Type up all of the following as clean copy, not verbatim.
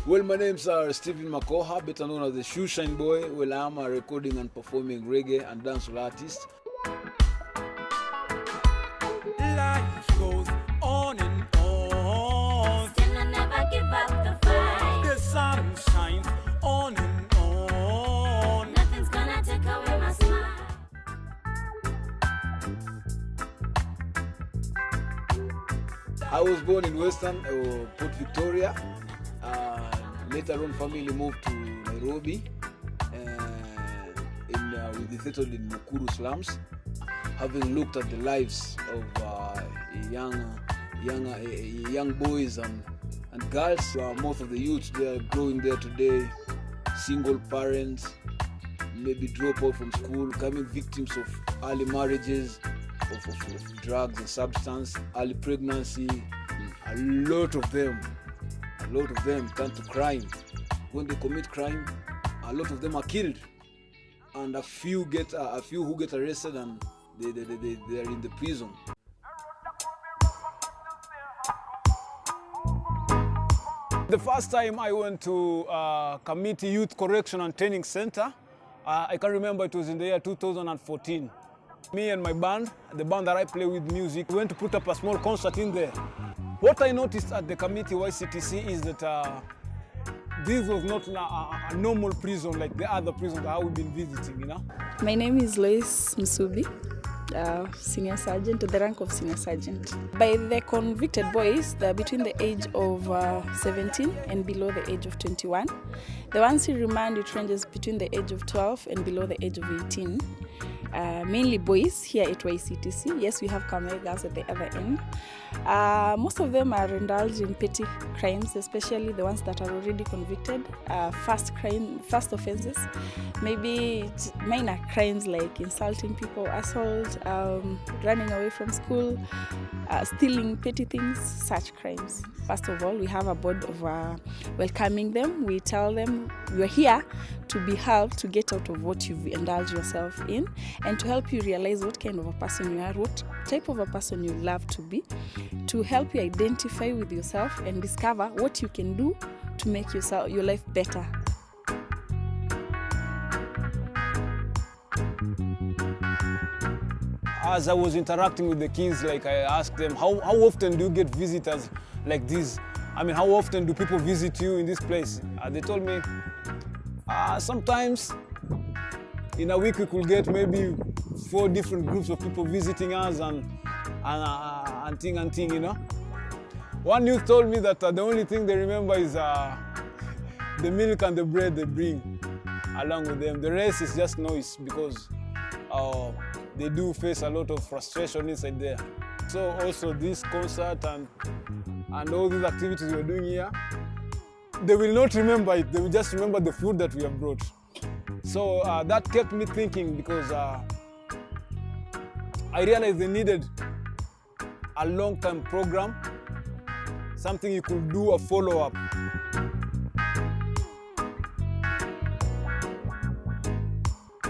Well, my name's Stephen Makoha, better known as the Shoe Shine Boy. Well, I'm a recording and performing reggae and dancehall artist. Life goes on and on. Still I never give up the fight. The sun shines on and on. Nothing's gonna take away my smile. I was born in Western Port Victoria. Later on, family moved to Nairobi. We settled in Mukuru slums. Having looked at the lives of young boys and girls, most of the youths they are growing there today, single parents, maybe drop out from school, becoming victims of early marriages, of drugs and substance, early pregnancy. A lot of them turn to crime. When they commit crime, a lot of them are killed, and a few who get arrested and they are in the prison. The first time I went to Community Youth Correction and Training Center, I can remember it was in the year 2014. Me and my band, the band that I play with music, we went to put up a small concert in there. What I noticed at the community YCTC is that this was not a normal prison like the other prisons that we've been visiting, you know. My name is Lois Musubi, senior sergeant, the rank of senior sergeant. By the convicted boys, they're between the age of 17 and below the age of 21. The ones who remand, it ranges between the age of 12 and below the age of 18. Mainly boys here at YCTC. Yes, we have Kamel girls at the other end. Most of them are indulged in petty crimes, especially the ones that are already convicted. First offenses, maybe minor crimes like insulting people, assault, running away from school, stealing petty things, such crimes. First of all, we have a board of welcoming them. We tell them you're here to be helped to get out of what you've indulged yourself in, and to help you realize what kind of a person you are, what type of a person you love to be, to help you identify with yourself and discover what you can do to make your life better. As I was interacting with the kids, like I asked them, how often do you get visitors like this? I mean, how often do people visit you in this place? They told me, sometimes in a week we could get maybe 4 different groups of people visiting us and thing, you know. One youth told me that the only thing they remember is the milk and the bread they bring along with them. The rest is just noise, because they do face a lot of frustration inside there. So also this concert and all these activities we're doing here, they will not remember it. They will just remember the food that we have brought. So that kept me thinking, because I realized they needed a long-term program, something you could do a follow-up.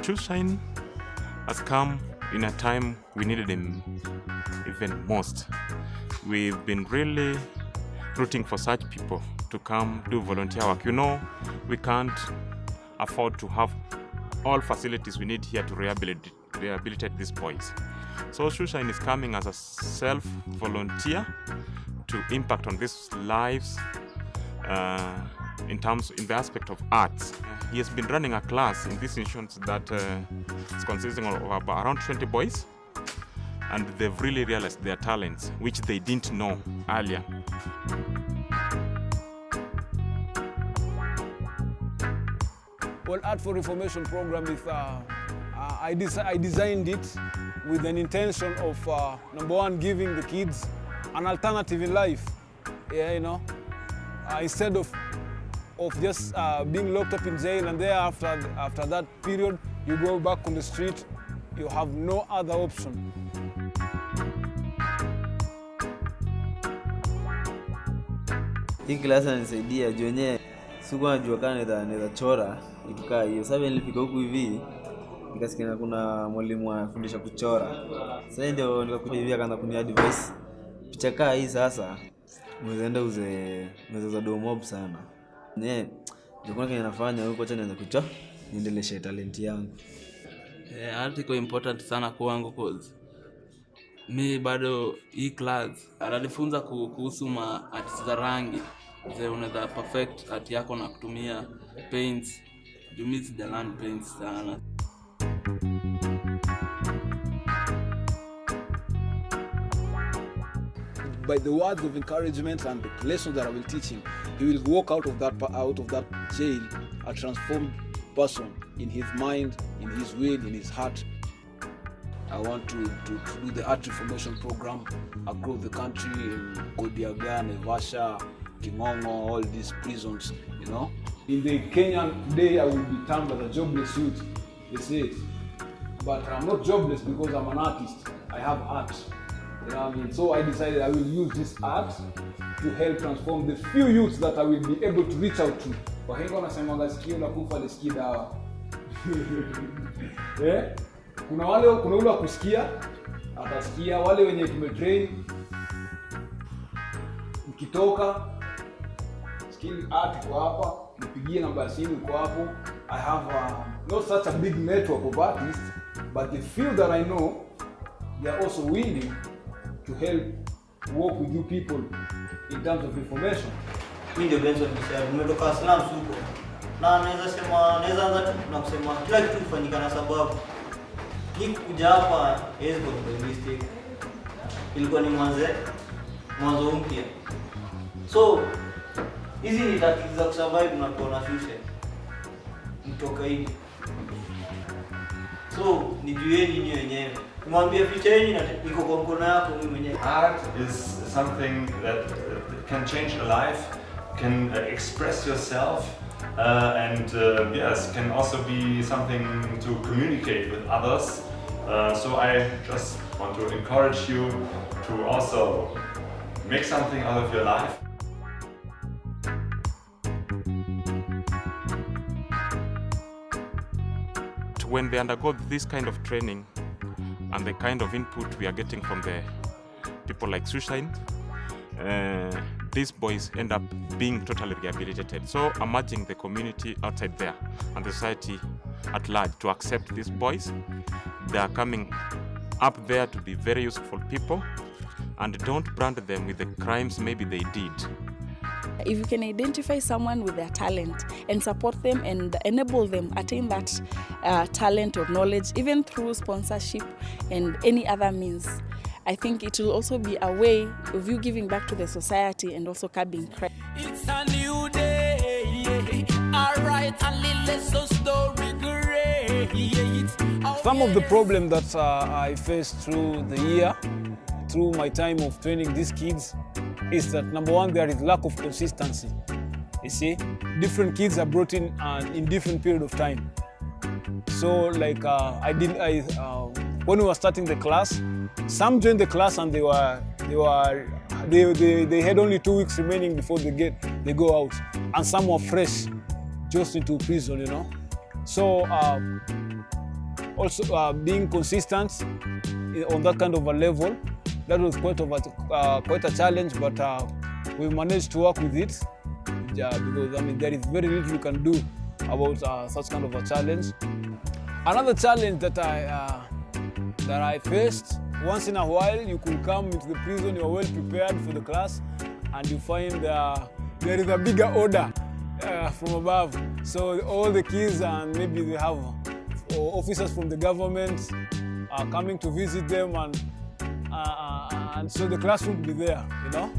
Shoe Shine has come in a time we needed him even most. We've been really rooting for such people to come do volunteer work. You know, we can't afford to have all facilities we need here to rehabilitate these boys. So Shoe Shine is coming as a self-volunteer to impact on these lives in the aspect of arts. He has been running a class in this institution that is consisting of around 20 boys, and they've really realized their talents, which they didn't know earlier. Well, Art Reformation program is, I designed it with an intention of, number one, giving the kids an alternative in life. Yeah, you know, instead of just being locked up in jail, and thereafter, after that period, you go back on the street, you have no other option. Hii klasi inanisaidia juu yenyewe sikuwa najua kama naweza chora kitu kama hiyo. Sasa nilifika huku hivi nikasikia kuna mwalimu anafundisha kuchora. Sasa ndio nikakuja hivi akaanza kuni advice. Picha kama hii sasa unaweza enda unaweza do mob sana. Jukuna kenye nafanya huko acha nianze niendeleshe talent yangu. Art iko important sana kwangu cause mi bado hii class ananifunza kuhusu art za rangi. Unaweza perfect art yako na kutumia paints. Mimi sijalan paints sana. By the words of encouragement and the lessons that I will teach him, he will walk out of that jail a transformed person in his mind, in his will, in his heart. I want to do the Art Reformation Program across the country, in Kodiaga, Naivasha, Kingongo, all these prisons, you know. In the Kenyan today, I will be termed as a jobless youth, they say. But I'm not jobless because I'm an artist. I have art. You know what I mean? So I decided I will use this art to help transform the few youths that I will be able to reach out to. Wahenga wanasema sikio la kufa lisikie dawa. Kuna ule wa kusikia atasikia, wale wenye tumetrain mkitoka skill art kwa hapa, nipigie namba simu kwa hapo. I have not such a big network of artists, but the few that I know, they are also willing to help work with you people in terms of information. Mimi ndio Benson Kisha, nimetoka slums huko. Na naweza anza na kusema kila kitu kufanyika na sababu. Kuja hapa is good mistake. Ilikuwa ni mwanzo mpya. So hizi ni tactics za survive na kuona future. Mtoka hivi. So nijueni nyinyi wenyewe. Mwambie future yenu iko kwa mkono yako mimi mwenyewe. Art is something that can change a life, can express yourself, and yes, can also be something to communicate with others. So I just want to encourage you to also make something out of your life. When they undergo this kind of training and the kind of input we are getting from the people like Suicide, these boys end up being totally rehabilitated. So I'm urging the community outside there and the society at large to accept these boys. They are coming up there to be very useful people, and don't brand them with the crimes maybe they did. If you can identify someone with their talent and support them and enable them attain that talent or knowledge, even through sponsorship and any other means, I think it will also be a way of you giving back to the society and also curbing crime. It's a new day, alright, and lessons don't regret. Some of the problems that I faced through the year, through my time of training these kids, is that number one, there is lack of consistency. You see, different kids are brought in different period of time. So like when we were starting the class, some joined the class and they had only 2 weeks remaining before they go out, and some were fresh, just into prison, you know. So also being consistent on that kind of a level, that was quite a challenge, but we managed to work with it, because I mean there is very little you can do about such kind of a challenge. Another challenge that I faced, once in a while you could come into the prison, you are well prepared for the class, and you find there is a bigger order from above. So all the kids, and maybe they have officers from the government are coming to visit them, and so the class would be there, you know.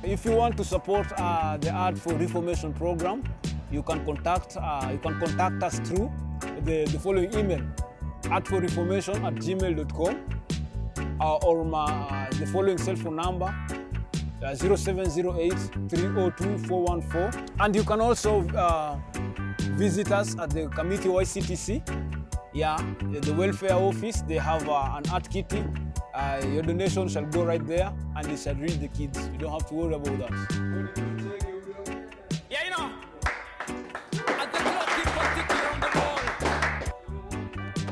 If you want to support the Art for Reformation program, you can contact us through the following email: artforreformation@gmail.com, or the following cell phone number, 0708-302-414. And you can also visit us at the Committee YCTC, the welfare office. They have an art kitty. Your donation shall go right there, and it shall reach the kids. You don't have to worry about that. Yeah, you know, as the clock keeps ticking on the ball,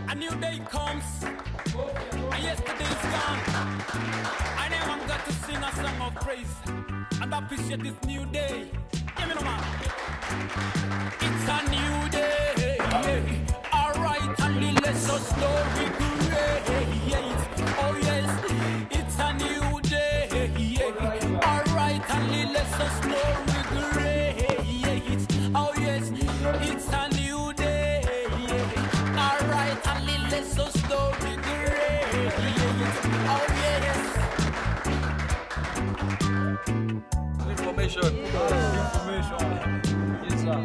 and new day comes, and yesterday's gone. I never got to sing a song of praise and appreciate this new day. Give me no man. It's a new day. Alright, and let's us know regret. Oh yes, it's a new day. Alright, and let's us know regret. Oh yes, it's a new day. Alright, and let's us know regret. Oh yes. Reformation. Yes, sir.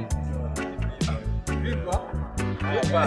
Viva.